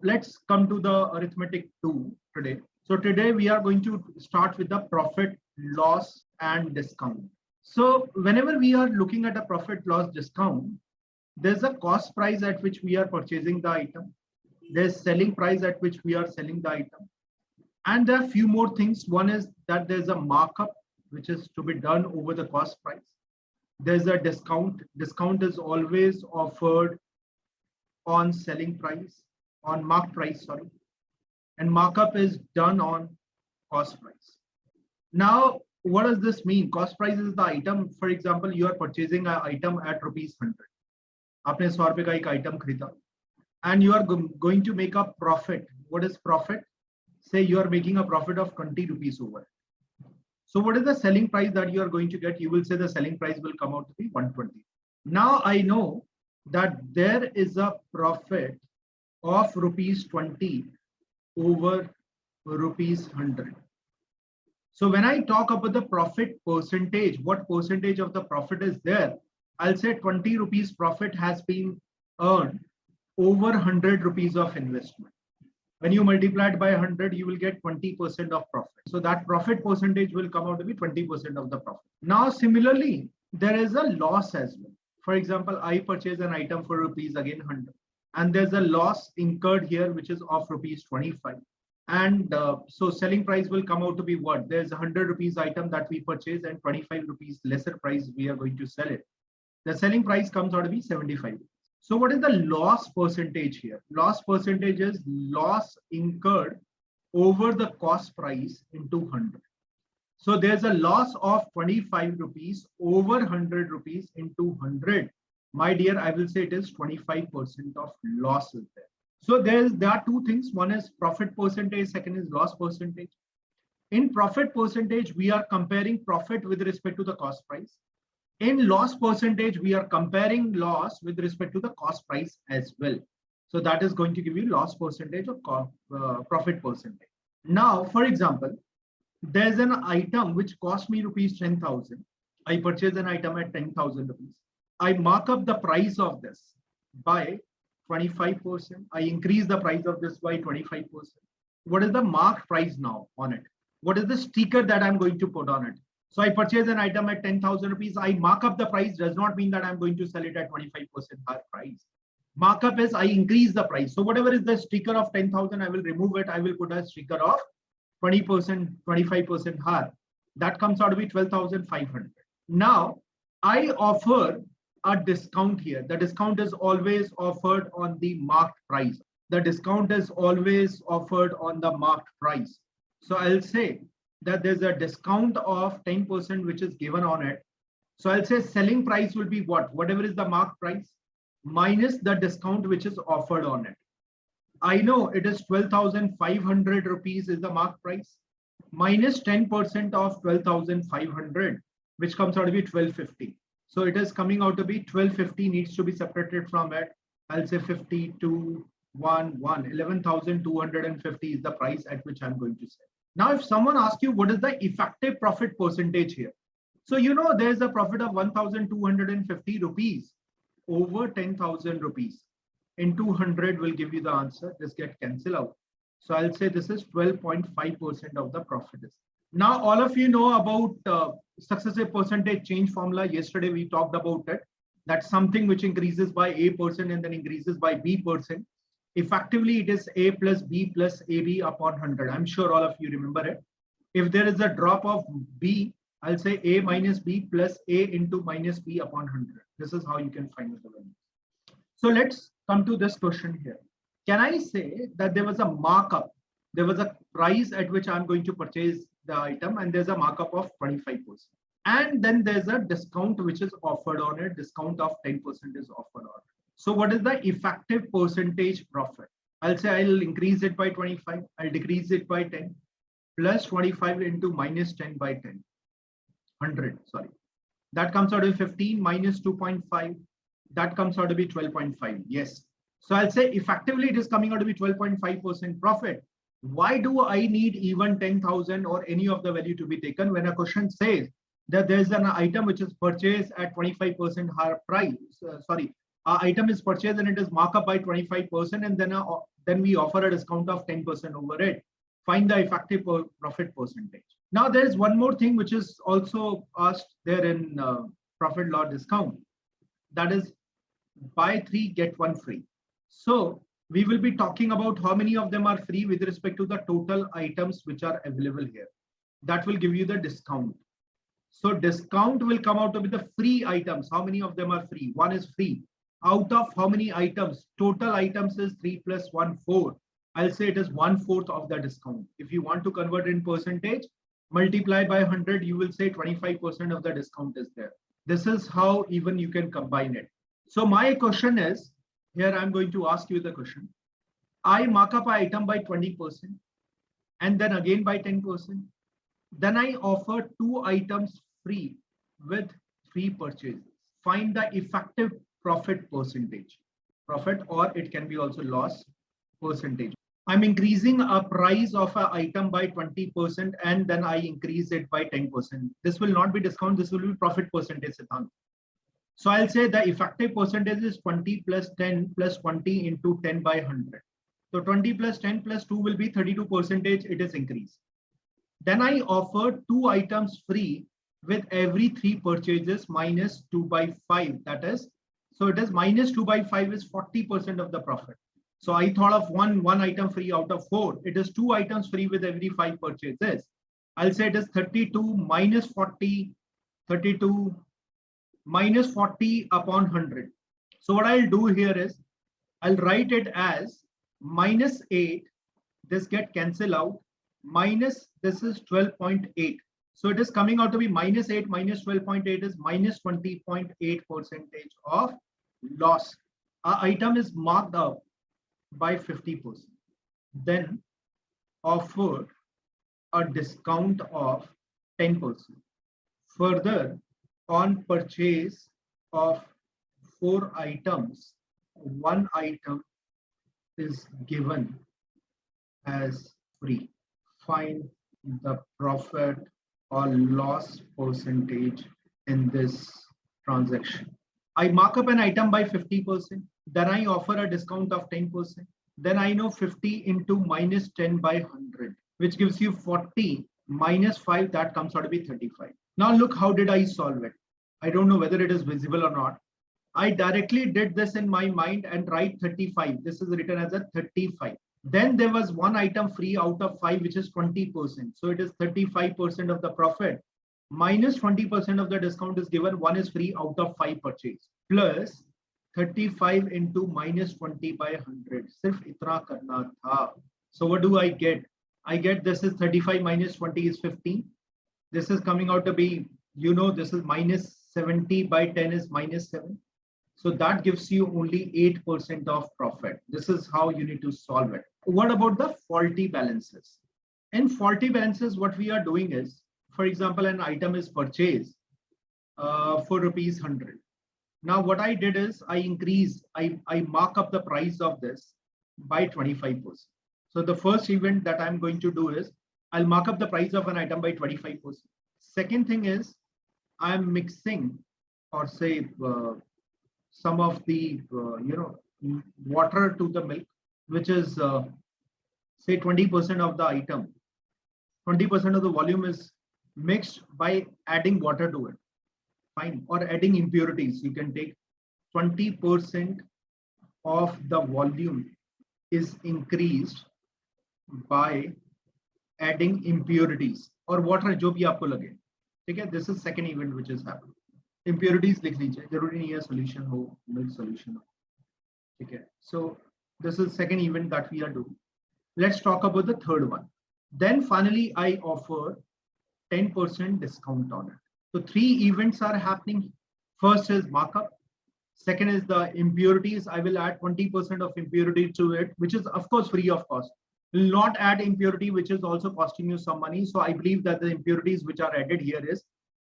let's come to the arithmetic 2 today. So today we are going to start with the profit, loss and discount. So whenever we are looking at a profit, loss, discount, there's a cost price at which we are purchasing the item. There's selling price at which we are selling the item. And there are a few more things. One is that there's a markup which is to be done over the cost price. There's a discount. Discount is always offered on selling price, on mark price, sorry. And markup is done on cost price. Now, what does this mean? Cost price is the item. For example, you are purchasing an item at ₹100. आपने 100 रुपए का एक item खरीदा, and you are going to make a profit. What is profit? Say you are making a profit of 20 rupees over it. So what is the selling price that you are going to get? You will say the selling price will come out to be 120. Now I know that there is a profit of ₹20 over ₹100. So when I talk about the profit percentage, what percentage of the profit is there? I'll say 20 rupees profit has been earned over 100 rupees of investment. When you multiply it by 100, you will get 20% of profit. So that profit percentage will come out to be 20% of the profit. Now, similarly, there is a loss as well. For example, I purchase an item for rupees again 100, and there's a loss incurred here, which is of rupees 25. And so selling price will come out to be what? There's a 100 rupees item that we purchase and 25 rupees lesser price we are going to sell it. The selling price comes out to be 75. So what is the loss percentage here? Loss percentage is loss incurred over the cost price into 100. So there's a loss of 25 rupees over 100 rupees into 100. My dear, I will say it is 25% of loss is there. So there are two things. One is profit percentage, second is loss percentage. In profit percentage, we are comparing profit with respect to the cost price. In loss percentage, we are comparing loss with respect to the cost price as well. So that is going to give you loss percentage or profit percentage. Now, for example, there's an item which cost me rupees 10,000. I purchase an item at 10,000 rupees. I mark up the price of this by 25%. I increase the price of this by 25%. What is the marked price now on it? What is the sticker that I'm going to put on it? So I purchase an item at 10,000 rupees. I mark up the price does not mean that I'm going to sell it at 25% higher price. Markup is I increase the price. So whatever is the sticker of 10,000, I will remove it. I will put a sticker of 20%, 25% higher. That comes out to be 12,500. Now I offer a discount here. The discount is always offered on the marked price. The discount is always offered on the marked price. So I'll say that there's a discount of 10% which is given on it. So I'll say selling price will be what? Whatever is the marked price minus the discount which is offered on it. I know it is 12,500 rupees is the marked price minus 10% of 12,500, which comes out to be 1250. So it is coming out to be 1250 needs to be separated from it. I'll say 52, 11,250 is the price at which I'm going to sell. Now, if someone asks you what is the effective profit percentage here? So, you know, there's a profit of 1,250 rupees over 10,000 rupees. Into 100 will give you the answer. This get cancelled out. So I'll say this is 12.5% of the profit. Now, all of you know about successive percentage change formula. Yesterday, we talked about it. That's something which increases by A% and then increases by B%. Effectively, it is A plus B plus AB upon 100. I'm sure all of you remember it. If there is a drop of B, I'll say A minus B plus A into minus B upon 100. This is how you can find the value. So let's come to this question here. Can I say that there was a markup? There was a price at which I'm going to purchase the item and there's a markup of 25%. And then there's a discount which is offered on it. Discount of 10% is offered on it. So what is the effective percentage profit? I'll say I'll increase it by 25. I'll decrease it by 10 plus 25 into minus 10 by 10. 100, sorry. That comes out to 15 minus 2.5. That comes out to be 12.5. Yes. So I'll say effectively it is coming out to be 12.5% profit. Why do I need even 10,000 or any of the value to be taken when a question says that there's an item which is purchased at 25% higher price? Item is purchased and it is marked up by 25% and then then we offer a discount of 10% over it. Find the effective profit percentage. Now there is one more thing which is also asked there in profit loss discount. That is buy 3 get 1 free. So we will be talking about how many of them are free with respect to the total items which are available here. That will give you the discount. So discount will come out to be the free items. How many of them are free? 1 is free. Out of how many items? Total items is 3 plus 1, 4. I'll say it is 1/4 of the discount. If you want to convert in percentage, multiply by 100, you will say 25% of the discount is there. This is how even you can combine it. So my question is, here I'm going to ask you the question. I mark up an item by 20% and then again by 10%. Then I offer 2 items free with 3 purchases. Find the effective profit percentage. Profit, or it can be also loss percentage. I'm increasing a price of an item by 20% and then I increase it by 10%. This will not be discount, this will be profit percentage, Siddhant. So I'll say the effective percentage is 20 plus 10 plus 20 into 10 by 100. So 20 plus 10 plus 2 will be 32%, it is increased. Then I offer 2 items free with every 3 purchases minus 2 by 5. That is, so it is minus 2 by 5 is 40% of the profit. So I thought of one item free out of 4. It is 2 items free with every 5 purchases. I'll say it is 32 minus 40, 32 minus 40 upon 100. So what I'll do here is I'll write it as minus 8. This get cancel out. Minus this is 12.8. So it is coming out to be minus 8 minus 12.8 is minus 20.8% of loss. Our item is marked up by 50%. Then offer a discount of 10%. Further, on purchase of 4 items, 1 item is given as free. Find the profit or loss percentage in this transaction. I mark up an item by 50%. Then I offer a discount of 10%. Then I know 50 into minus 10 by 100, which gives you 40 minus 5, that comes out to be 35. Now look, how did I solve it? I don't know whether it is visible or not. I directly did this in my mind and write 35. This is written as a 35. Then there was 1 item free out of 5, which is 20%. So it is 35% of the profit. Minus 20% of the discount is given. 1 is free out of 5 purchase. Plus 35 into minus 20 by 100. Sirf itna karna tha. So what do I get? I get this is 35 minus 20 is 15. This is coming out to be, you know, this is minus 70 by 10 is minus 7. So that gives you only 8% of profit. This is how you need to solve it. What about the faulty balances? In faulty balances, what we are doing is, for example, an item is purchased for rupees 100. Now what I did is I mark up the price of this by 25%. So the first event that I'm going to do is I'll mark up the price of an item by 25%. Second thing is I'm mixing, or say some of the water to the milk, which is say 20% of the item. 20% of the volume is mixed by adding water to it. Fine. Or adding impurities. You can take 20% of the volume is increased by adding impurities or water, जो भी आपको लगे. ठीक है? This is second event which is happening. Impurities लिख लीजिए. जरूरी नहीं है solution हो, milk solution हो. ठीक है? So this is second event that we are doing. Let's talk about the third one. Then finally, I offer 10% discount on it. So 3 events are happening. First is markup. Second is the impurities. I will add 20% of impurity to it, which is of course free of cost. Will not add impurity, which is also costing you some money. So I believe that the impurities which are added here is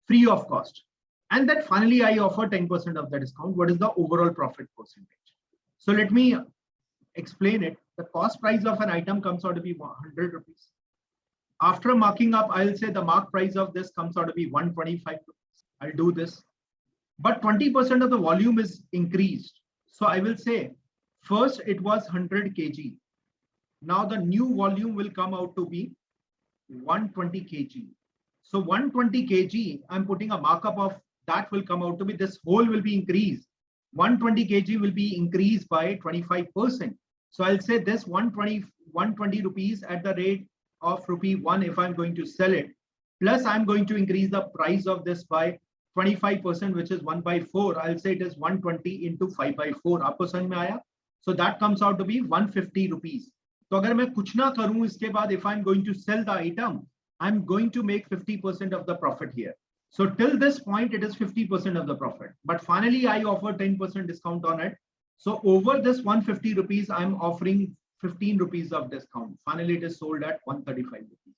free of cost. And then finally, I offer 10% of the discount. What is the overall profit percentage? So let me explain it. The cost price of an item comes out to be 100 rupees. After marking up, I'll say the mark price of this comes out to be 125 rupees. I'll do this. But 20% of the volume is increased. So I will say, first it was 100 kg. Now the new volume will come out to be 120 kg. So 120 kg, I'm putting a markup of that will come out to be, this whole will be increased. 120 kg will be increased by 25%. So I'll say this 120 rupees at the rate of rupee 1 if I'm going to sell it. Plus I'm going to increase the price of this by 25%, which is 1/4. I'll say it is 120 into 5/4. आपको समझ में आया? So that comes out to be 150 rupees. तो अगर मैं कुछ ना करूं इसके बाद, if I'm going to sell the item, I'm going to make 50% of the profit here. So till this point, it is 50% of the profit. But finally, I offer 10% discount on it. So over this 150 rupees, I'm offering 15 rupees of discount. Finally, it is sold at 135 rupees.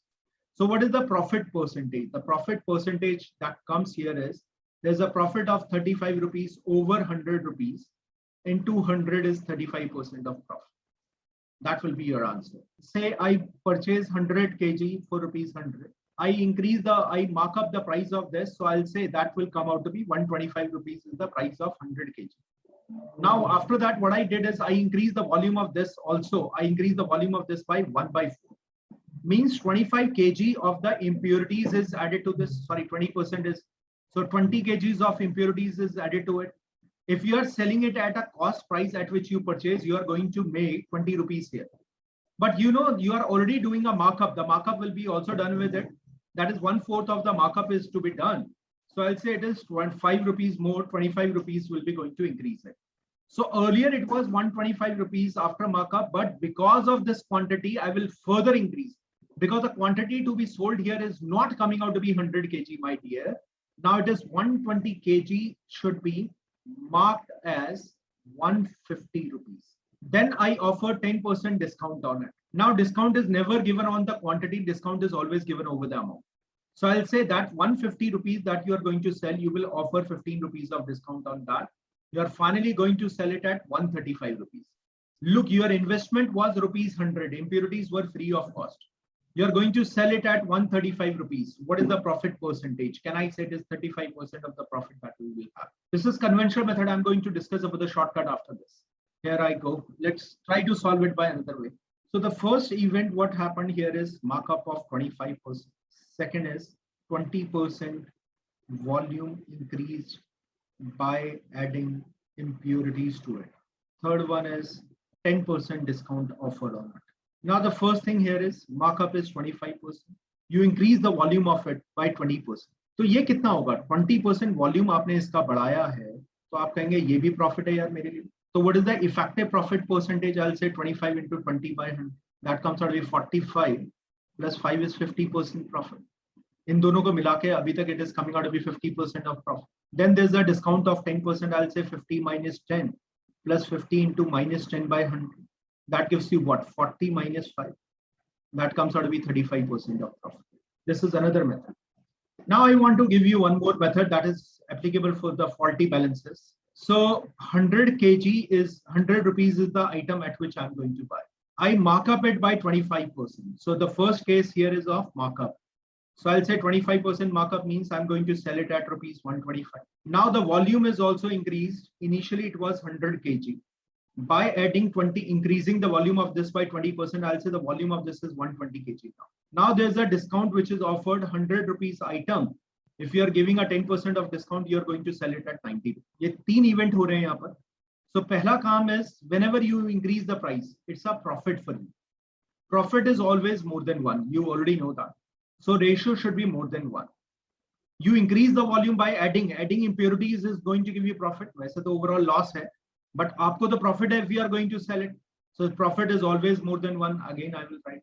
So what is the profit percentage? The profit percentage that comes here is, there's a profit of 35 rupees over 100 rupees. Into 100 is 35% of profit. That will be your answer. Say I purchase 100 kg for rupees 100. I mark up the price of this. So I'll say that will come out to be 125 rupees is the price of 100 kg. Now, after that, what I did is I increased the volume of this also. I increased the volume of this by 1/4. Means 25 kg of the impurities is added to this. Sorry, 20% is. So 20 kgs of impurities is added to it. If you are selling it at a cost price at which you purchase, you are going to make 20 rupees here. But you know, you are already doing a markup. The markup will be also done with it. That is 1/4 of the markup is to be done. So I'll say it is 5 rupees more, 25 rupees will be going to increase it. So earlier it was 125 rupees after markup, but because of this quantity, I will further increase. Because the quantity to be sold here is not coming out to be 100 kg, my dear. Now it is 120 kg should be marked as 150 rupees. Then I offer 10% discount on it. Now discount is never given on the quantity, discount is always given over the amount. So I'll say that 150 rupees that you are going to sell, you will offer 15 rupees of discount on that. You are finally going to sell it at 135 rupees. Look, your investment was rupees 100, impurities were free of cost. You're going to sell it at 135 rupees. What is the profit percentage? Can I say it is 35% of the profit that we will have? This is conventional method. I'm going to discuss about the shortcut after this. Here I go. Let's try to solve it by another way. So the first event, what happened here is markup of 25%. Second is 20% volume increased by adding impurities to it. Third one is 10% discount offered on it. Now the first thing here is markup is 25%. You increase the volume of it by 20%. तो ये कितना होगा? 20% volume आपने इसका बढ़ाया है, तो आप कहेंगे ये भी प्रॉफिट है यार मेरे लिए. So what is the effective profit percentage? I'll say 25 into 20 by 100. That comes out to be 45 plus 5 is 50% profit. इन दोनों को मिला के अभी तक it is coming out to be 50% of profit. Then there's a discount of 10%. I'll say 50 minus 10 plus 50 into minus 10 by 100. That gives you what? 40 minus 5. That comes out to be 35% of profit. This is another method. Now I want to give you one more method that is applicable for the faulty balances. So 100 kg is 100 rupees is the item at which I'm going to buy. I mark up it by 25%. So the first case here is of markup. So I'll say 25% markup means I'm going to sell it at rupees 125. Now the volume is also increased. Initially it was 100 kg. By adding 20, increasing the volume of this by 20%, I'll say the volume of this is 120 kg now. Now there's a discount which is offered 100 rupees item. If you are giving a 10% of discount, you're going to sell it at 90. ये तीन event हो रहे हैं यहाँ पर. So पहला काम is whenever you increase the price, it's a profit for you. Profit is always more than 1. You already know that. So ratio should be more than 1. You increase the volume by adding impurities is going to give you profit. वैसे तो overall loss है. But आपको तो profit है if you are going to sell it. So profit is always more than 1. Again, I will write.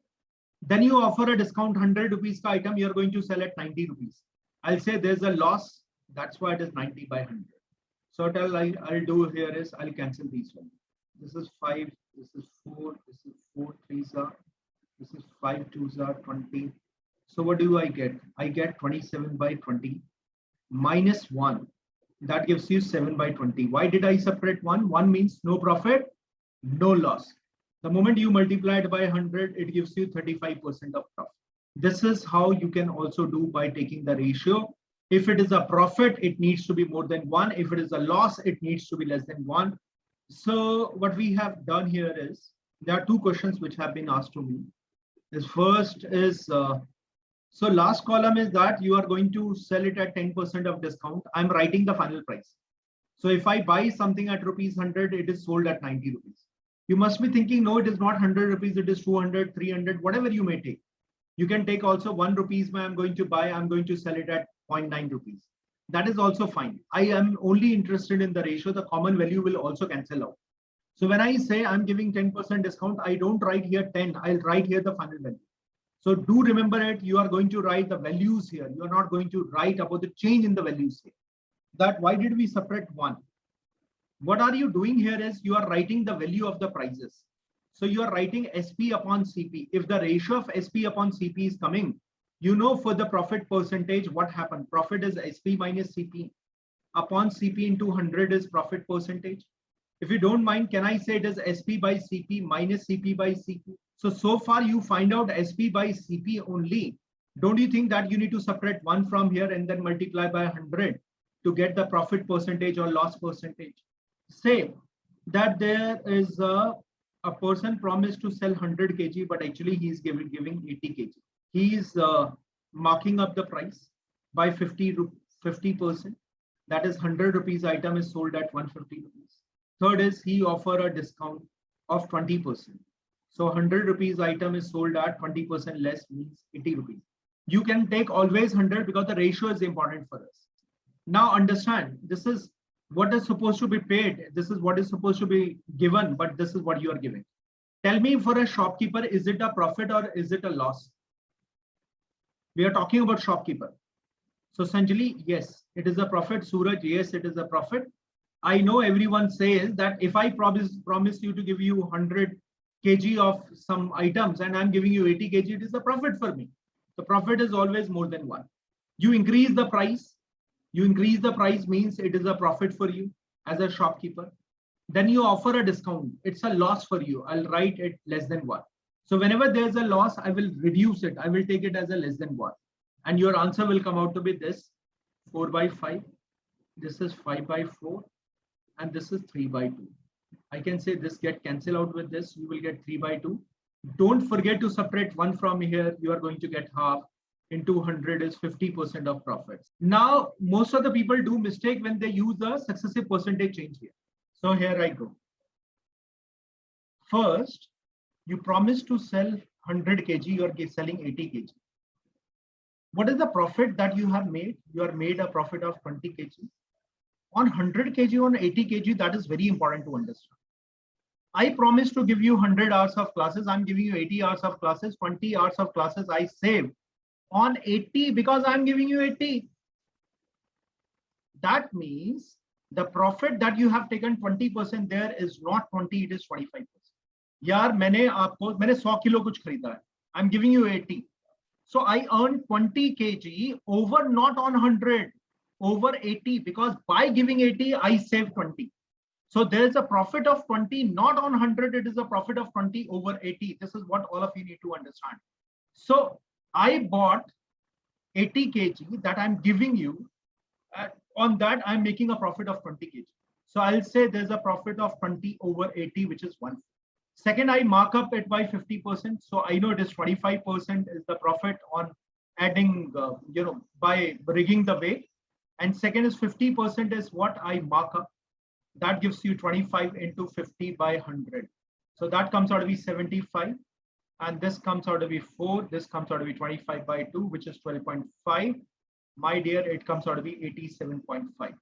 Then you offer a discount 100 rupees ka item. You are going to sell at 90 rupees. I'll say there's a loss. That's why it is 90 by 100. So what I'll do here is I'll cancel these ones. This is 5. This is 4. This is 4 3s are. This is 5 2s are 20. So what do I get? I get 27 by 20 minus 1. That gives you 7 by 20. Why did I separate 1? 1 means no profit, no loss. The moment you multiply it by 100, it gives you 35% of profit. This is how you can also do by taking the ratio. If it is a profit, it needs to be more than 1. If it is a loss, it needs to be less than 1. So what we have done here is There are two questions which have been asked to me. This first is, so last column is that you are going to sell it at 10% of discount. I'm writing the final price. So if I buy something at rupees 100, it is sold at 90 rupees. You must be thinking, no, it is not 100 rupees, it is 200, 300, whatever you may take. You can take also 1 rupees where I'm going to buy, I'm going to sell it at 0.9 rupees. That is also fine. I am only interested in the ratio. The common value will also cancel out. So when I say I'm giving 10% discount, I don't write here 10, I'll write here the final value. So do remember it, you are going to write the values here. You are not going to write about the change in the values here. That why did we separate one? What are you doing here is you are writing the value of the prices. So you are writing SP upon CP. If the ratio of SP upon CP is coming, you know for the profit percentage, what happened? Profit is SP minus CP upon CP into 100 is profit percentage. If you don't mind, can I say it is SP by CP minus CP by CP? So far you find out SP by CP only. Don't you think that you need to separate one from here and then multiply by 100 to get the profit percentage or loss percentage? Say that there is a person promised to sell 100 kg, but actually he is giving 80 kg. He is marking up the price by 50%. That is 100 rupees item is sold at 150 rupees. Third is he offer a discount of 20%. So 100 rupees item is sold at 20% less, means 80 rupees. You can take always 100 because the ratio is important for us. Now understand, this is what is supposed to be paid. This is what is supposed to be given, but this is what you are giving. Tell me, for a shopkeeper, is it a profit or is it a loss? We are talking about shopkeeper. So Sanjali, yes, it is a profit. Suraj, yes, it is a profit. I know everyone says that if I promise you to give you 100 kg of some items and I'm giving you 80 kg, it is a profit for me. The profit is always more than one. You increase the price. You increase the price means it is a profit for you as a shopkeeper. Then you offer a discount. It's a loss for you. I'll write it less than one. So whenever there's a loss, I will reduce it. I will take it as a less than one. And your answer will come out to be this 4 by 5. This is 5 by 4. And this is 3 by 2. I can say this get cancelled out with this. You will get 3 by 2. Don't forget to separate one from here. You are going to get half. Into 100 is 50% of profits. Now, most of the people do mistake when they use the successive percentage change here. So here I go. First, you promise to sell 100 kg, you are selling 80 kg. What is the profit that you have made? You are made a profit of 20 kg. On 100 kg, on 80 kg, that is very important to understand. I promise to give you 100 hours of classes. I'm giving you 80 hours of classes, 20 hours of classes I save on 80 because I'm giving you 80. That means the profit that you have taken 20% there is not 20, it is 25%. यार मैंने 100 kilo कुछ खरीदा है. I'm giving you 80. So I earned 20 kg over not on 100, over 80, because by giving 80, I save 20. So there is a profit of 20, not on 100, it is a profit of 20 over 80. This is what all of you need to understand. So I bought 80 kg that I'm giving you. On that, I'm making a profit of 20 kg. So I'll say there's a profit of 20 over 80, which is 1. Second, I mark up it by 50%. So I know it is 25% is the profit on adding, by rigging the weight. And second is 50% is what I mark up. That gives you 25 into 50 by 100. So that comes out to be 75. And this comes out to be 4. This comes out to be 25 by 2, which is 12.5. My dear, it comes out to be 87.5.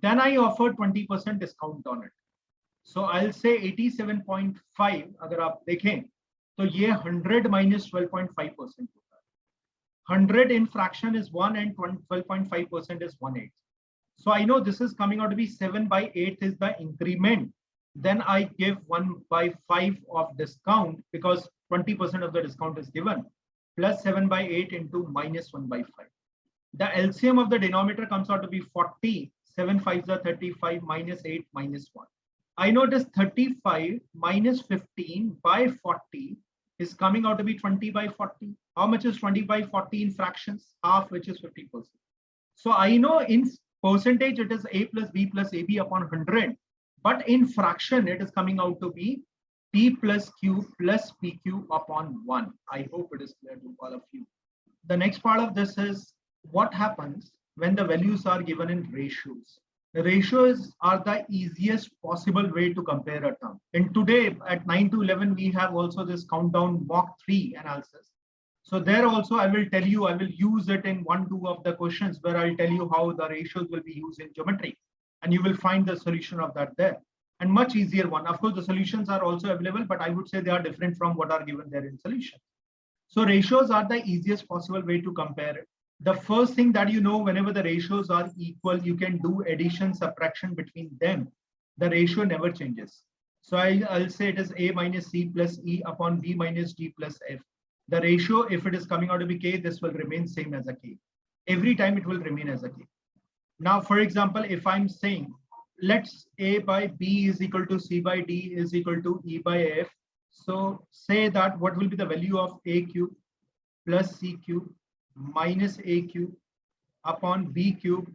Then I offer 20% discount on it. So I'll say 87.5. अगर आप देखें तो ये 100 minus 12.5% होता है. 100 in fraction is 1 and 12.5% is 1/8. So I know this is coming out to be 7 by 8 is the increment. Then I give 1 by 5 of discount because 20% of the discount is given, plus 7 by 8 into minus 1 by 5. The LCM of the denominator comes out to be 40. 7 5s are 35 minus 8 minus 1. I know it is 35 minus 15 by 40 is coming out to be 20 by 40. How much is 20 by 40 in fractions? Half, which is 50%. So I know in percentage it is A plus B plus AB upon 100. But in fraction, it is coming out to be P plus Q plus PQ upon 1. I hope it is clear to all of you. The next part of this is what happens when the values are given in ratios. The ratios are the easiest possible way to compare a term. And today at 9 to 11, we have also this countdown mock 3 analysis. So there also I will tell you, I will use it in 1-2 of the questions where I'll tell you how the ratios will be used in geometry. And you will find the solution of that there. And much easier one. Of course, the solutions are also available, but I would say they are different from what are given there in solution. So ratios are the easiest possible way to compare it. The first thing that you know, whenever the ratios are equal, you can do addition, subtraction between them. The ratio never changes. So I'll say it is A minus C plus E upon B minus D plus F. The ratio, if it is coming out to be K, this will remain same as a K. Every time it will remain as a K. Now, for example, if I'm saying, let's A by B is equal to C by D is equal to E by F. So say that what will be the value of A cube plus C cube minus A cube upon B cube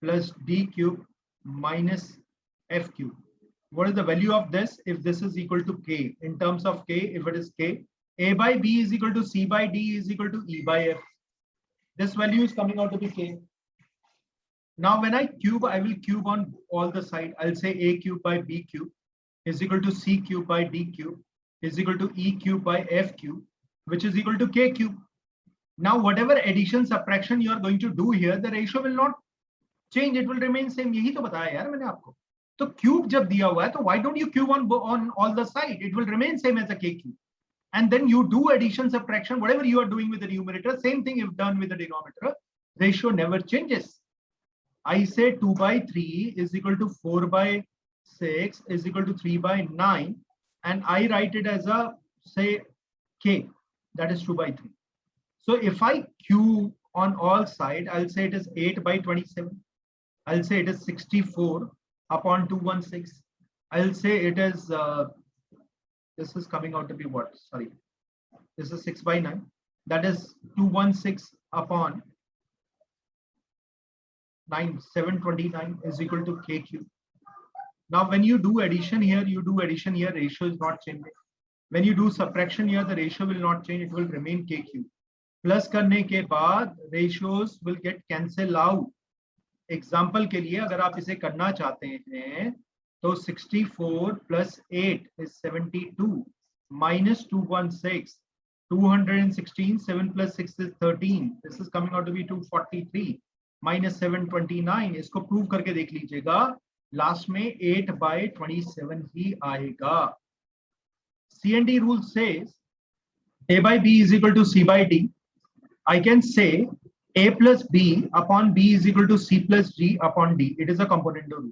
plus D cube minus F cube. What is the value of this if this is equal to K? In terms of K, if it is K, A by B is equal to C by D is equal to E by F. This value is coming out to be K. Now when I cube, I will cube on all the side. I'll say A cube by B cube is equal to C cube by D cube is equal to E cube by F cube, which is equal to K cube. Now whatever addition subtraction you are going to do here, the ratio will not change, it will remain same. यही तो बताया यार मैंने आपको. तो cube जब दिया हुआ है, तो why don't you cube on all the side? It will remain same as a K cube. And then you do addition, subtraction, whatever you are doing with the numerator, same thing if done with the denominator, ratio never changes. I say 2 by 3 is equal to 4 by 6 is equal to 3 by 9. And I write it as a, say, K, that is 2 by 3. So if I cube on all sides, I'll say it is 8 by 27. I'll say it is 64 upon 216. I'll say it is, this is coming out to be what? Sorry. This is 6 by 9. That is 216 upon 9, 729 is equal to K cube. Now, when you do addition here, you do addition here, ratio is not changing. When you do subtraction here, the ratio will not change, it will remain K cube. Plus करने के बाद ratios will get cancel out. Example के लिए अगर आप इसे करना चाहते हैं, तो 64 plus 8 is 72 minus 216, 216, 7 plus 6 is 13. This is coming out to be 243 minus 729. इसको prove करके देख लीजिएगा. Last में 8 by 27 ही आएगा. C&D rule says A by B is equal to C by D. I can say A plus B upon B is equal to C plus D upon D. It is a component rule.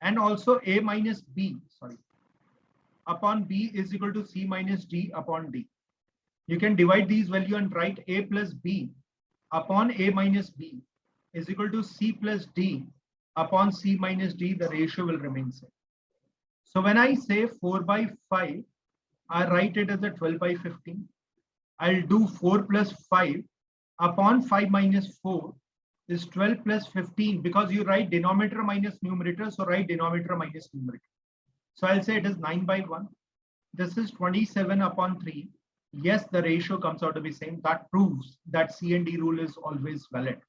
And also A minus B, upon B is equal to C minus D upon D. You can divide these value and write A plus B upon A minus B is equal to C plus D upon C minus D. The ratio will remain same. So when I say 4 by 5, I write it as a 12 by 15. I'll do 4 plus 5 upon 5 minus 4 is 12 plus 15, because you write denominator minus numerator, so write denominator minus numerator. So I'll say it is 9 by 1. This is 27 upon 3. Yes, the ratio comes out to be same. That proves that C&D rule is always valid.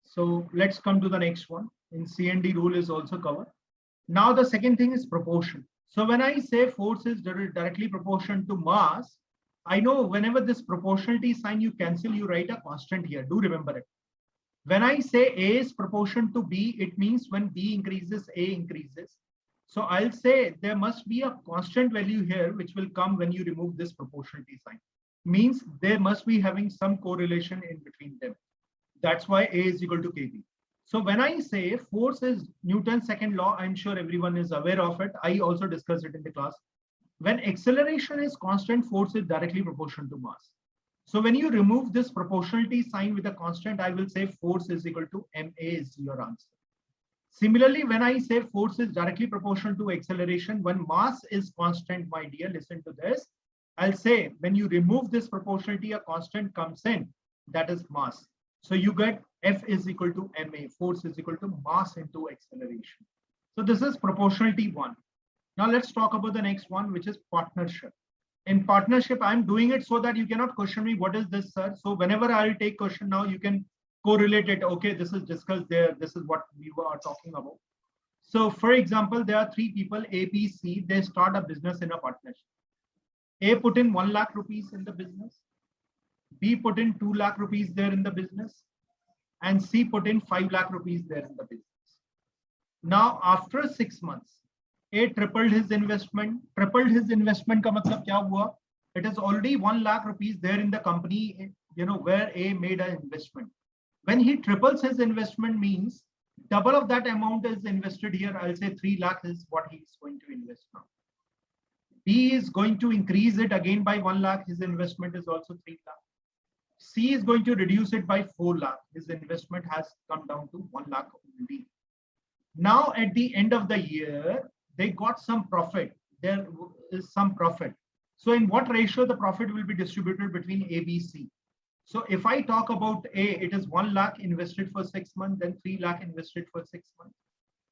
So let's come to the next one. In C&D rule is also covered. Now the second thing is proportion. So when I say force is directly proportional to mass, I know whenever this proportionality sign you cancel, you write a constant here. Do remember it. When I say A is proportional to B, it means when B increases, A increases. So I'll say there must be a constant value here, which will come when you remove this proportionality sign. Means there must be having some correlation in between them. That's why A is equal to KB. So when I say force is Newton's second law, I'm sure everyone is aware of it. I also discussed it in the class. When acceleration is constant, force is directly proportional to mass. So when you remove this proportionality sign with a constant, I will say force is equal to ma is your answer. Similarly, when I say force is directly proportional to acceleration, when mass is constant, my dear, listen to this. I'll say when you remove this proportionality, a constant comes in, that is mass. So you get F is equal to ma, force is equal to mass into acceleration. So this is proportionality 1. Now let's talk about the next one, which is partnership. In partnership, I'm doing it so that you cannot question me, what is this, sir? So whenever I'll take question now, you can correlate it. Okay, this is discussed there. This is what we were talking about. So for example, there are three people, A, B, C. They start a business in a partnership. A put in 1 lakh rupees in the business. B put in 2 lakh rupees there in the business. And C put in 5 lakh rupees there in the business. Now, after 6 months, A tripled his investment. Tripled his investment का मतलब क्या हुआ? It is already 1 lakh rupees there in the company, where A made an investment. When he triples his investment means double of that amount is invested here. I'll say 3 lakh is what he is going to invest now. B is going to increase it again by 1 lakh. His investment is also 3 lakh. C is going to reduce it by 4 lakh. His investment has come down to 1 lakh only. Now, at the end of the year, they got some profit. There is some profit. So in what ratio the profit will be distributed between A, B, C? So if I talk about A, it is 1 lakh invested for 6 months, then 3 lakh invested for 6 months.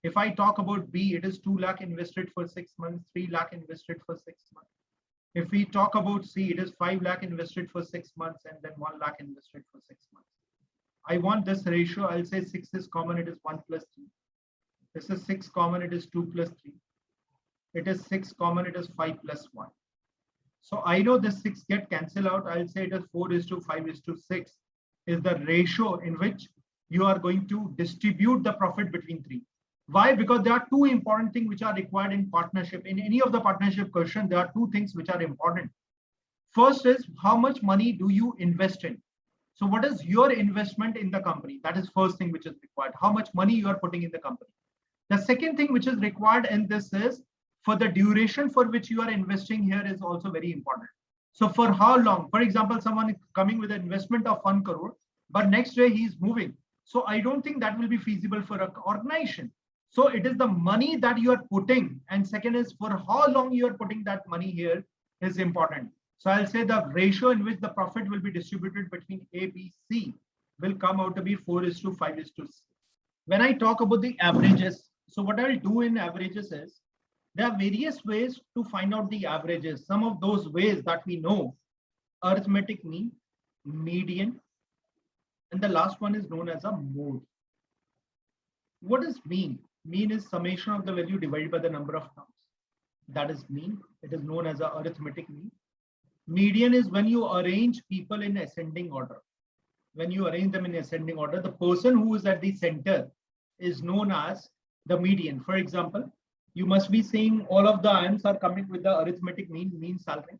If I talk about B, it is 2 lakh invested for 6 months, 3 lakh invested for 6 months. If we talk about C, it is 5 lakh invested for 6 months and then 1 lakh invested for 6 months. I want this ratio. I'll say 6 is common, it is 1 plus 3. This is 6 common, it is 2 plus 3. It is 6 common, it is 5 plus 1. So I know this 6 get cancelled out. I'll say it is 4:5:6 is the ratio in which you are going to distribute the profit between three. Why? Because there are two important things which are required in partnership. In any of the partnership question, there are two things which are important. First is how much money do you invest in? So what is your investment in the company? That is first thing which is required. How much money you are putting in the company. The second thing which is required in this is for the duration for which you are investing here is also very important. So for how long? For example, someone is coming with an investment of 1 crore, but next day he is moving. So I don't think that will be feasible for an organization. So it is the money that you are putting, and second is for how long you are putting that money here is important. So I'll say the ratio in which the profit will be distributed between A, B, C will come out to be 4:5:6. When I talk about the averages, so what I'll do in averages is there are various ways to find out the averages. Some of those ways that we know: arithmetic mean, median, and the last one is known as a mode. What is mean? Mean is summation of the value divided by the number of terms. That is mean. It is known as a arithmetic mean. Median is when you arrange people in ascending order. When you arrange them in ascending order, the person who is at the center is known as the median. For example, you must be seeing all of the ions are coming with the arithmetic mean salary,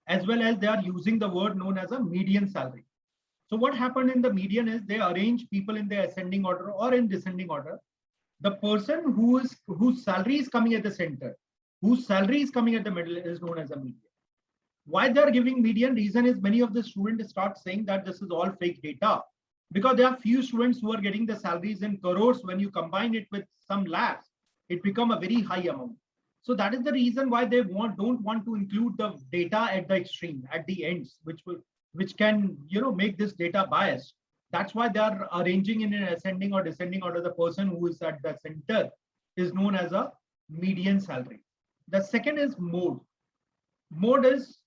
as well as they are using the word known as a median salary. So what happened in the median is they arrange people in the ascending order or in descending order. The person whose salary is coming at the center, whose salary is coming at the middle is known as a median. Why they are giving median? Reason is many of the students start saying that this is all fake data, because there are few students who are getting the salaries in crores. When you combine it with some lakhs, it become a very high amount. So that is the reason why they don't want to include the data at the extreme, at the ends, which can make this data biased. That's why they are arranging in an ascending or descending order. The person who is at the center is known as a median salary. The second is mode. Mode is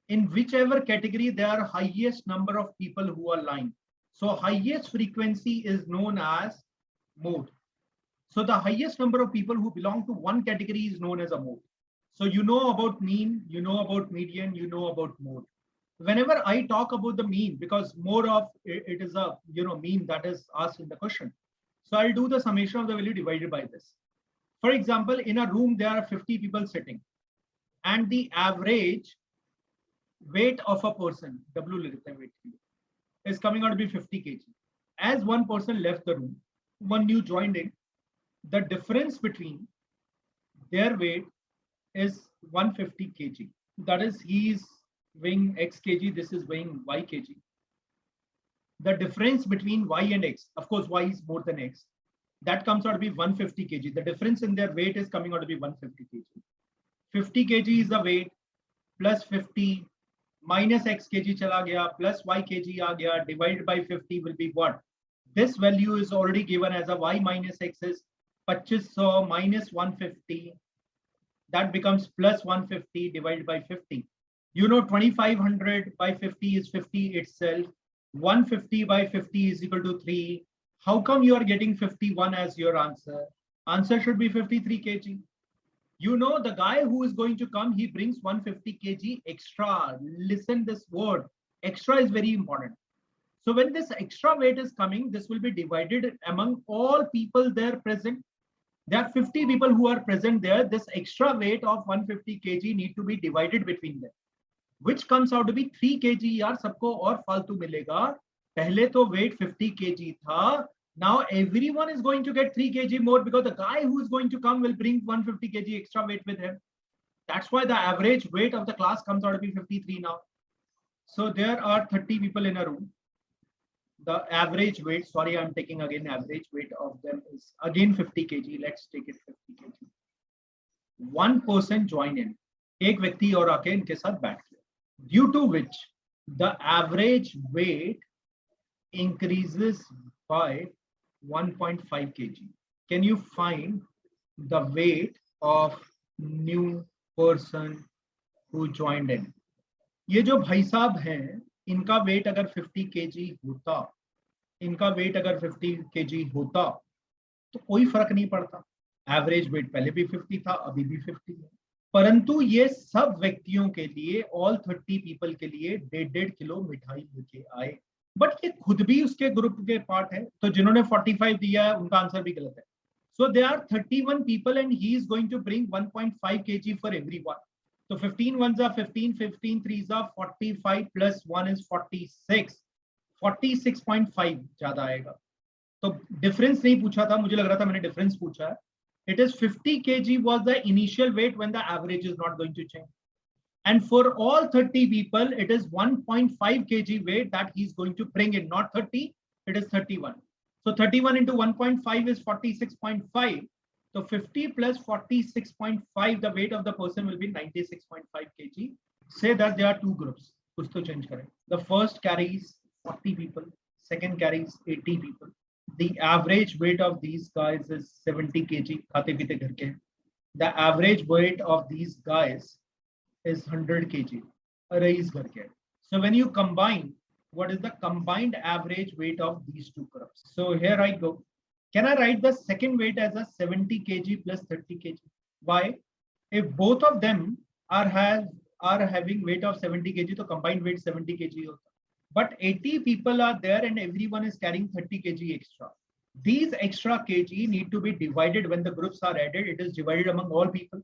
in whichever category there are highest number of people who are lying. So highest frequency is known as mode. So the highest number of people who belong to one category is known as a mode. So you know about mean, you know about median, you know about mode. Whenever I talk about the mean, because more of it is a mean that is asked in the question. So I'll do the summation of the value divided by this. For example, in a room there are 50 people sitting, and the average weight of a person, W weight, is coming out to be 50 kg. As one person left the room, one new joined in, the difference between their weight is 150 kg. That is, he is weighing X kg, this is weighing Y kg. The difference between Y and X, of course, Y is more than X, that comes out to be 150 kg. The difference in their weight is coming out to be 150 kg. 50 kg is the weight, plus 50 minus X kg chala gaya, plus Y kg aa gaya, divided by 50 will be what? This value is already given as a Y minus X is 2500 minus 150 that becomes plus 150 divided by 50. You know 2500 by 50 is 50 itself. 150 by 50 is equal to 3. How come you are getting 51 as your answer? Answer should be 53 kg. You know the guy who is going to come, he brings 150 kg extra. Listen this word, extra is very important. So when this extra weight is coming, this will be divided among all people there present. There are 50 people who are present there. This extra weight of 150 kg need to be divided between them, which comes out to be 3 kg. यार सबको और फालतू मिलेगा. पहले तो weight 50 kg था. Now everyone is going to get 3 kg more because the guy who is going to come will bring 150 kg extra weight with him. That's why the average weight of the class comes out to be 53 now. So there are 30 people in a room. The average weight, sorry, I'm taking again average weight of them is again 50 kg. Let's take it 50 kg. One person join in. एक व्यक्ति और आके इनके साथ बैठ गया. Due to which the average weight increases by 1.5 kg. Can you find the weight of new person who joined in? ये जो भाई साहब हैं, इनका वेट अगर 50 kg होता, इनका वेट अगर 50 kg होता तो कोई फर्क नहीं पड़ता. एवरेज वेट पहले भी 50 था, अभी भी 50 है. परंतु ये सब व्यक्तियों के लिए, ऑल 30 पीपल के लिए 1.5 किलो मिठाई लेके आए. बट ये खुद भी उसके ग्रुप के पार्ट है, तो जिन्होंने 45 दिया है उनका आंसर भी गलत है. So there are 31 people and he is going to bring 1.5 kg for everyone. तो 15 ones are 15, 15 threes are 45 plus 1 is 46. 46.5 ज्यादा आएगा. तो डिफरेंस नहीं पूछा था, मुझे लग रहा था मैंने डिफरेंस पूछा है. It is 50 kg was the initial weight when the average is not going to change. And for all 30 people, it is 1.5 kg weight that he's going to bring in, not 30, it is 31. So 31 into 1.5 is 46.5. So 50 plus 46.5, the weight of the person will be 96.5 kg. Say that there are two groups. कुछ तो change करें. The first carries 40 people, second carries 80 people. The average weight of these guys is 70 kg. खाते पीते घर के. The average weight of these guys is 100 kg. Rice घर के. So when you combine, what is the combined average weight of these two groups? So here I go. Can I write the second weight as a 70 kg plus 30 kg? Why? If both of them are having weight of 70 kg, so combined weight 70 kg hota. But 80 people are there and everyone is carrying 30 kg extra. These extra kg need to be divided when the groups are added. It is divided among all people.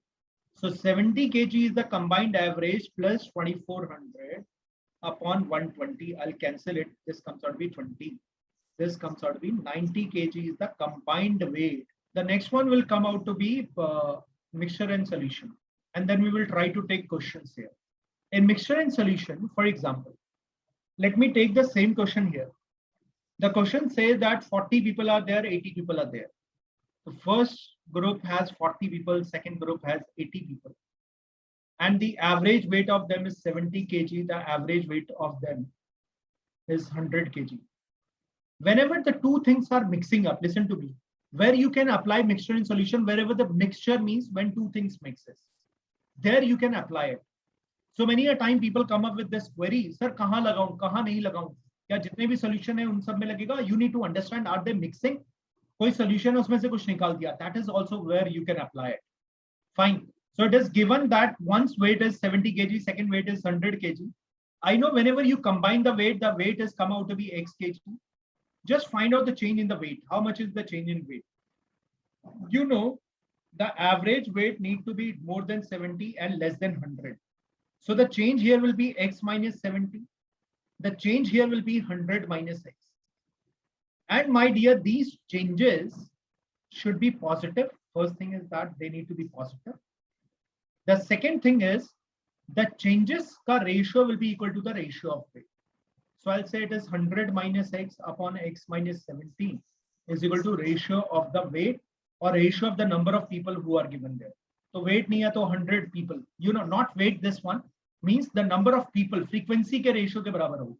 So 70 kg is the combined average plus 2400 upon 120. I'll cancel it. This comes out to be 20. This comes out to be 90 kg is the combined weight. The next one will come out to be mixture and solution. And then we will try to take questions here. In mixture and solution, for example, let me take the same question here. The question says that 40 people are there, 80 people are there. The first group has 40 people, second group has 80 people. And the average weight of them is 70 kg. The average weight of them is 100 kg. Whenever the two things are mixing up, listen to me, where you can apply mixture and solution, wherever the mixture means when two things mixes, there you can apply it. So many a time people come up with this query, sir, kahan lagaun, kahan nahi lagaun? Kya jitne bhi solution hai un sab mein lagega? You need to understand, are they mixing? Koi solution hai usme se kuch nikal diya. That is also where you can apply it. Fine. So it is given that one's weight is 70 kg, second weight is 100 kg. I know whenever you combine the weight has come out to be x kg. Just find out the change in the weight. How much is the change in weight? You know, the average weight need to be more than 70 and less than 100. So the change here will be x minus 70. The change here will be 100 minus x. And my dear, these changes should be positive. First thing is that they need to be positive. The second thing is the changes ka ratio will be equal to the ratio of weight. So I'll say it is 100 minus x upon x minus 17 is equal to ratio of the weight or ratio of the number of people who are given there. So weight nahi hai to 100 people. You know, not weight, this one means the number of people, frequency ke ratio ke barabar hoga.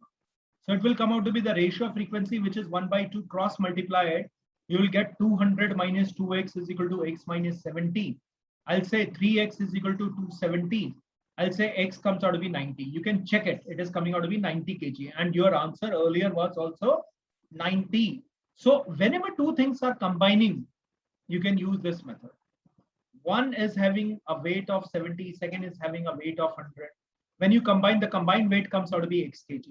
So it will come out to be the ratio of frequency, which is 1/2 cross multiply it. You will get 200 minus 2x is equal to x minus 17. I'll say 3x is equal to 270. I'll say x comes out to be 90. You can check it. It is coming out to be 90 kg. And your answer earlier was also 90. So whenever two things are combining, you can use this method. One is having a weight of 70, second is having a weight of 100. When you combine, the combined weight comes out to be x kg.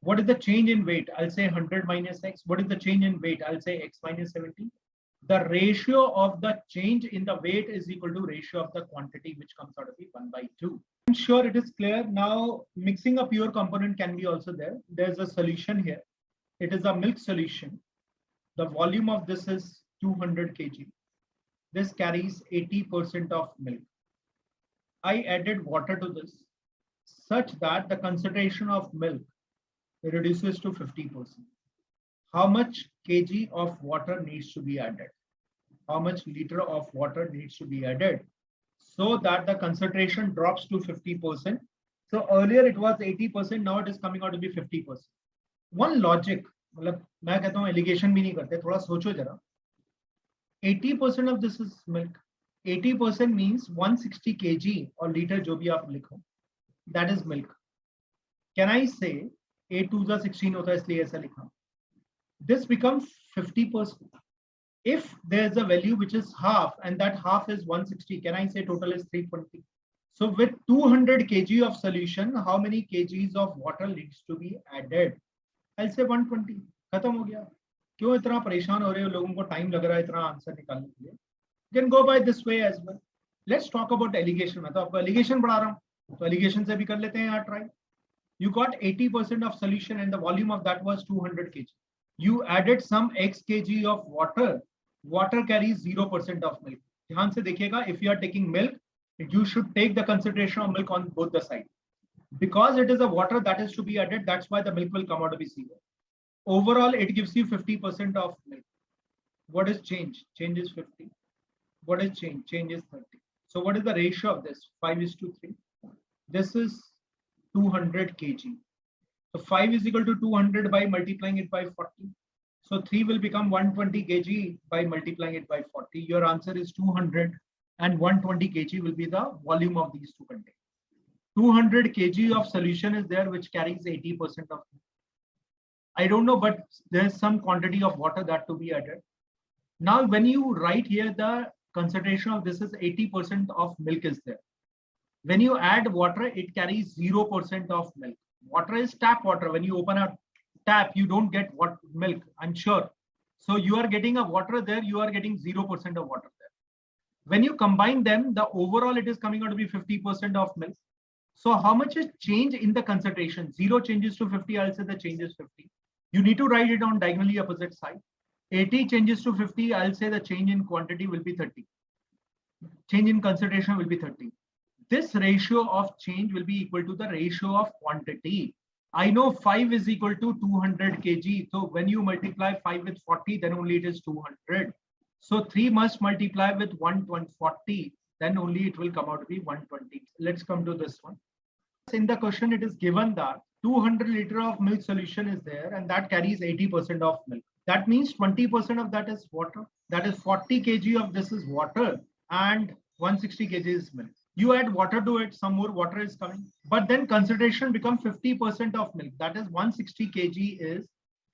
What is the change in weight? I'll say 100 minus x. What is the change in weight? I'll say x minus 70. The ratio of the change in the weight is equal to ratio of the quantity, which comes out to be 1/2. I'm sure it is clear. Now, mixing a pure component can be also there. There's a solution here. It is a milk solution. The volume of this is 200 kg. This carries 80% of milk. I added water to this such that the concentration of milk reduces to 50%. How much kg of water needs to be added? How much liter of water needs to be added so that the concentration drops to 50%? So earlier it was 80%, now it is coming out to be 50%. One logic, मतलब मैं कहता हूँ allegation भी नहीं करते, थोड़ा सोचो जरा. 80% of this is milk. 80% means 160 kg or liter जो भी आप लिखो, that is milk. Can I say 8 2 16 होता है इसलिए ऐसा लिखा. This becomes 50%. If there's a value which is half and that half is 160, can I say total is 320? So with 200 kg of solution, how many kgs of water needs to be added? I'll say 120. खत्म हो गया. क्यों इतना परेशान हो रहे हो? लोगों को टाइम लग रहा है इतना आंसर निकालने के लिए. You can go by this way as well. Let's talk about allegation. मैं तो आपको allegation पढ़ा रहा हूँ, तो allegation से भी कर लेते हैं यार try. You got 80% of solution and the volume of that was 200 kg. You added some x kg of water. Water carries 0% of milk. ध्यान से देखिएगा, if you are taking milk, you should take the concentration of milk on both the sides. Because it is a water that is to be added, that's why the milk will come out to be 0. Overall, it gives you 50% of milk. What is change? Change is 50. What is change? Change is 30. So what is the ratio of this? 5:3. This is 200 kg. So 5 is equal to 200 by multiplying it by 40. So 3 will become 120 kg by multiplying it by 40. Your answer is 200 and 120 kg will be the volume of these two containers. 200 kg of solution is there which carries 80% of milk. I don't know, but there's some quantity of water that to be added. Now, when you write here, the concentration of this is 80% of milk is there. When you add water, it carries 0% of milk. Water is tap water. When you open a tap, you don't get what milk, I'm sure. So you are getting a water there, you are getting 0% of water there. When you combine them, the overall it is coming out to be 50% of milk. So how much is change in the concentration? 0 changes to 50, I'll say the change is 50. You need to write it on diagonally opposite side. 80 changes to 50, I'll say the change in quantity will be 30. Change in concentration will be 30. This ratio of change will be equal to the ratio of quantity. I know 5 is equal to 200 kg. So when you multiply 5 with 40, then only it is 200. So 3 must multiply with 140, then only it will come out to be 120. Let's come to this one. In the question, it is given that 200 liter of milk solution is there and that carries 80% of milk. That means 20% of that is water. That is 40 kg of this is water and 160 kg is milk. You add water to it, some more water is coming. But then concentration becomes 50% of milk. That is 160 kg is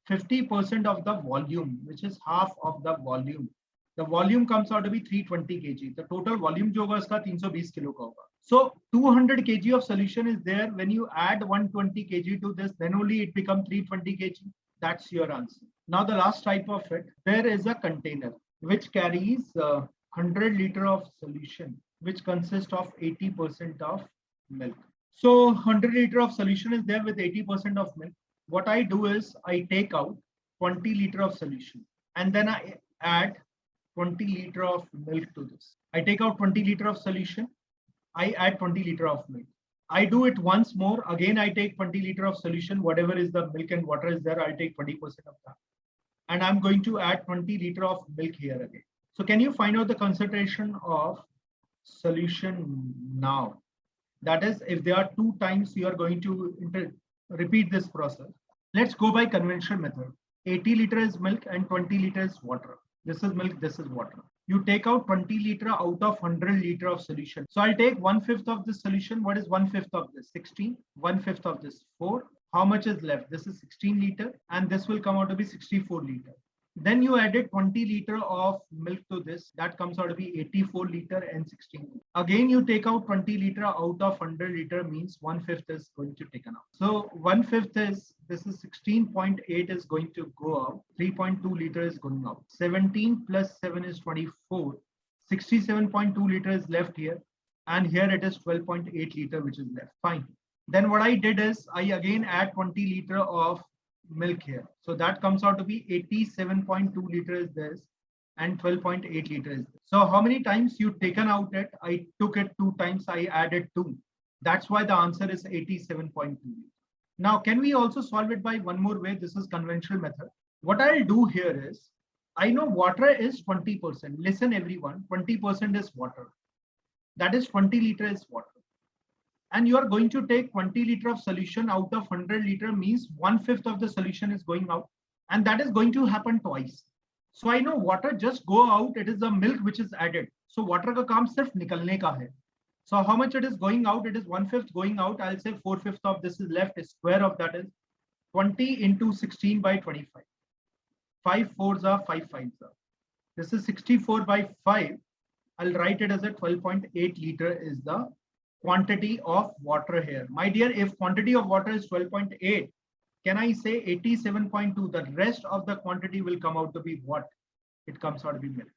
50% of the volume, which is half of the volume. The volume comes out to be 320 kg. The total volume जो होगा उसका 320 kilo का होगा. So 200 kg of solution is there. When you add 120 kg to this, then only it becomes 320 kg. That's your answer. Now the last type of it, there is a container which carries 100 liter of solution, which consists of 80% of milk. So 100 liter of solution is there with 80% of milk. What I do is I take out 20 liter of solution and then I add 20 liter of milk to this. I take out 20 liter of solution. I add 20 liter of milk. I do it once more. Again, I take 20 liter of solution. Whatever is the milk and water is there, I'll take 20% of that. And I'm going to add 20 liter of milk here again. So can you find out the concentration of solution now? That is, if there are 2 times you are going to repeat this process. Let's go by conventional method. 80 liter is milk and 20 liter is water. This is milk, this is water. you take out 20 liter out of 100 liter of solution. So I'll take 1/5 of this solution. What is 1/5 of this? 16. 1/5 of this 4. How much is left? This is 16 liter and this will come out to be 64 liter. Then you added 20 liter of milk to this. That comes out to be 84 liter and 16. Again, you take out 20 liter out of 100 liter, means 1/5 is going to taken out. So 1/5 is, this is 16.8 is going to go out. 3.2 liter is going out. 17 plus 7 is 24. 67.2 liter is left here. And here it is 12.8 liter, which is left. Fine. Then what I did is I again add 20 liter of milk here. So that comes out to be 87.2 liter is this and 12.8 liter is this. So how many times you taken out it? I took it 2 times, I added 2. That's why the answer is 87.2 liter. Now, can we also solve it by one more way? This is conventional method. What I'll do here is, I know water is 20%. Listen everyone, 20% is water. That is 20 liter is water. And you are going to take 20 liter of solution out of 100 liter, means 1/5 of the solution is going out. And that is going to happen twice. So I know water just go out. It is the milk which is added. So water ka kaam sirf nikalne ka hai. So how much it is going out? It is 1/5 going out. I'll say 4/5 of this is left. Square of that is 20 into 16 by 25. 5 4s are 5 5s are. This is 64 by 5. I'll write it as a 12.8 liter is the quantity of water here. My dear, if quantity of water is 12.8, can I say 87.2? The rest of the quantity will come out to be what? It comes out to be milk.